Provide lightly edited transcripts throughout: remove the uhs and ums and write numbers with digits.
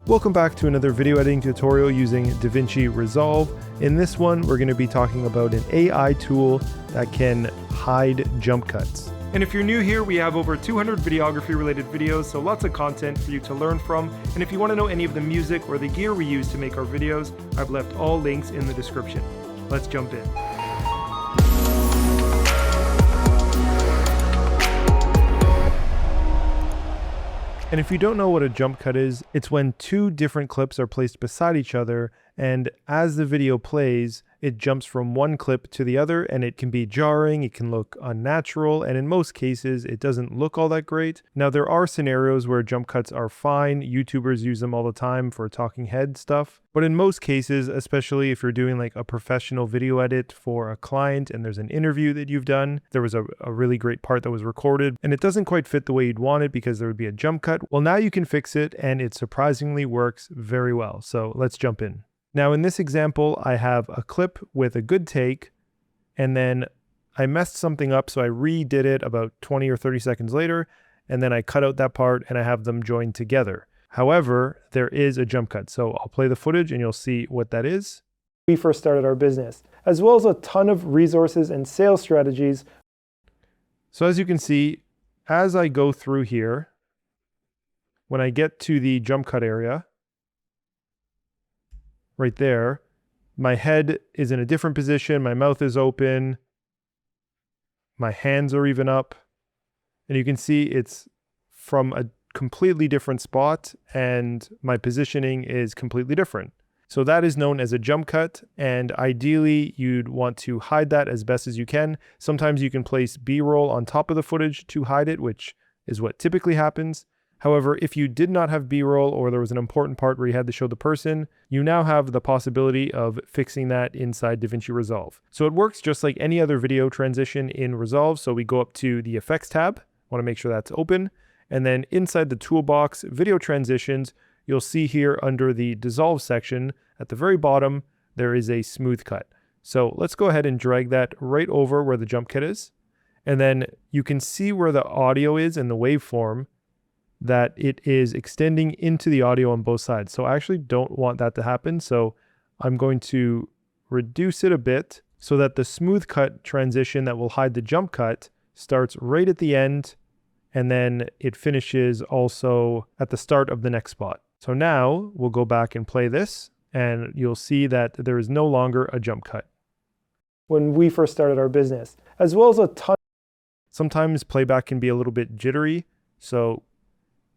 Welcome back to another video editing tutorial using DaVinci Resolve. In this one, we're going to be talking about an AI tool that can hide jump cuts. And if you're new here, we have over 200 videography related videos, so lots of content for you to learn from. And if you want to know any of the music or the gear we use to make our videos, I've left all links in the description. Let's jump in. And if you don't know what a jump cut is, it's when two different clips are placed beside each other, and as the video plays, it jumps from one clip to the other, and it can be jarring, it can look unnatural, and in most cases, it doesn't look all that great. Now, there are scenarios where jump cuts are fine. YouTubers use them all the time for talking head stuff. But in most cases, especially if you're doing like a professional video edit for a client and there's an interview that you've done, there was a really great part that was recorded and it doesn't quite fit the way you'd want it because there would be a jump cut. Well, now you can fix it and it surprisingly works very well. So let's jump in. Now in this example, I have a clip with a good take and then I messed something up. So I redid it about 20 or 30 seconds later, and then I cut out that part and I have them joined together. However, there is a jump cut. So I'll play the footage and you'll see what that is. We first started our business, as well as a ton of resources and sales strategies. So as you can see, as I go through here, when I get to the jump cut area, right there, my head is in a different position, my mouth is open, my hands are even up, and you can see it's from a completely different spot and my positioning is completely different. So that is known as a jump cut, and ideally you'd want to hide that as best as you can. Sometimes you can place B-roll on top of the footage to hide it, which is what typically happens. However, if you did not have B-roll or there was an important part where you had to show the person, you now have the possibility of fixing that inside DaVinci Resolve. So it works just like any other video transition in Resolve. So we go up to the Effects tab, want to make sure that's open. And then inside the toolbox, video transitions, you'll see here under the dissolve section at the very bottom, there is a smooth cut. So let's go ahead and drag that right over where the jump cut is. And then you can see where the audio is in the waveform, that it is extending into the audio on both sides. So I actually don't want that to happen. So I'm going to reduce it a bit so that the smooth cut transition that will hide the jump cut starts right at the end, and then it finishes also at the start of the next spot. So now we'll go back and play this and you'll see that there is no longer a jump cut. When we first started our business, as well as a ton. Sometimes playback can be a little bit jittery. So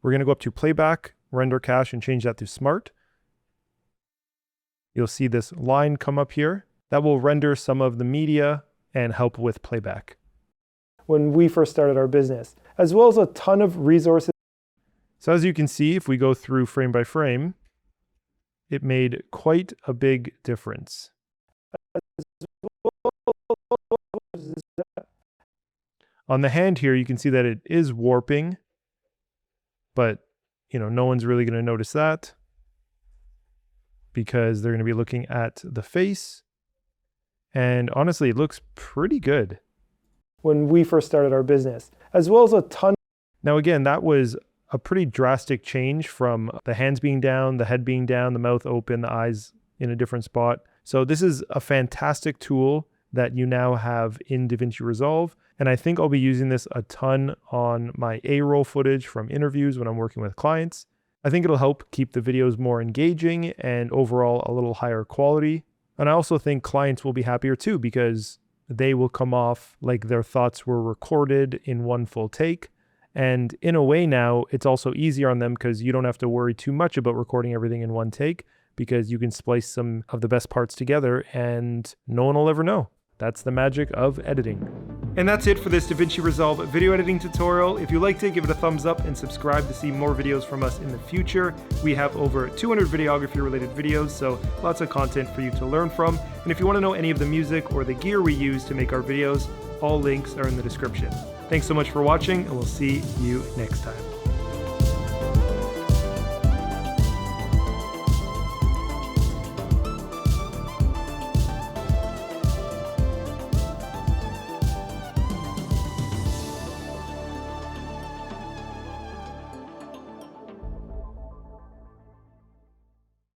we're going to go up to playback, render cache, and change that to smart. You'll see this line come up here. That will render some of the media and help with playback. When we first started our business, as well as a ton of resources. So as you can see, if we go through frame by frame, it made quite a big difference. On the hand here, you can see that it is warping, but no one's really going to notice that because they're going to be looking at the face. And honestly, it looks pretty good. When we first started our business, as well as a ton. Now again, that was a pretty drastic change from the hands being down, the head being down, the mouth open, the eyes in a different spot. So this is a fantastic tool that you now have in DaVinci Resolve. And I think I'll be using this a ton on my A-roll footage from interviews when I'm working with clients. I think it'll help keep the videos more engaging and overall a little higher quality. And I also think clients will be happier too, because they will come off like their thoughts were recorded in one full take. And in a way now, it's also easier on them because you don't have to worry too much about recording everything in one take, because you can splice some of the best parts together and no one will ever know. That's the magic of editing. And that's it for this DaVinci Resolve video editing tutorial. If you liked it, give it a thumbs up and subscribe to see more videos from us in the future. We have over 200 videography related videos, so lots of content for you to learn from. And if you want to know any of the music or the gear we use to make our videos, all links are in the description. Thanks so much for watching, and we'll see you next time.